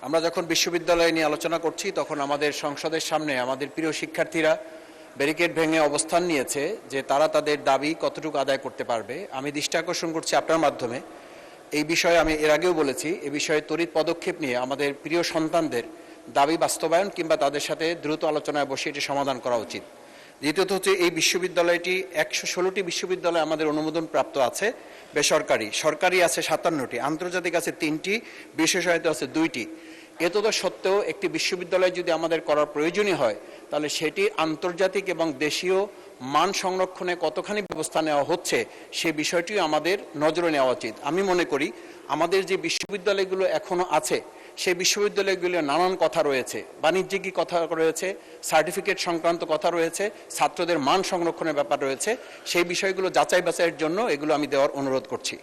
আমরা যখন বিশ্ববিদ্যালয় নিয়ে আলোচনা করছি তখন আমাদের সংসদের সামনে আমাদের প্রিয় শিক্ষার্থীরা ব্যারিকেড ভেঙে অবস্থান নিয়েছে যে তারা তাদের দাবি কতটুকু আদায় করতে পারবে। আমি দৃষ্টি আকর্ষণ করছি আপনার মাধ্যমে, এই বিষয়ে আমি এর আগেও বলেছি, এ বিষয়ে তড়িৎ পদক্ষেপ নিয়ে আমাদের প্রিয় সন্তানদের দাবি বাস্তবায়ন কিংবা তাদের সাথে দ্রুত আলোচনায় বসে এটি সমাধান করা উচিত। দ্বিতীয়ত হচ্ছে, এই বিশ্ববিদ্যালয়টি 116টি বিশ্ববিদ্যালয় আমাদের অনুমোদন প্রাপ্ত আছে, বেসরকারি সরকারি আছে 57টি, আন্তর্জাতিক আছে 3টি, বিশেষায়িত আছে 2টি। এতদ সত্ত্বেও একটি বিশ্ববিদ্যালয় যদি আমাদের করার প্রয়োজনীয় হয় তাহলে সেটি আন্তর্জাতিক এবং দেশীয় মান সংরক্ষণে কতখানি ব্যবস্থা নেওয়া হচ্ছে সে বিষয়টিও আমাদের নজরে নেওয়া উচিত। আমি মনে করি আমাদের যে বিশ্ববিদ্যালয়গুলো এখনও আছে সেই বিশ্ববিদ্যালয়গুলো নানান কথা রয়েছে, বাণিজ্যিক কথা রয়েছে, সার্টিফিকেট সংক্রান্ত কথা রয়েছে, ছাত্রদের মান সংরক্ষণের ব্যাপার রয়েছে, সেই বিষয়গুলো যাচাই বাছাইয়ের জন্য এগুলো আমি দেওয়ার অনুরোধ করছি।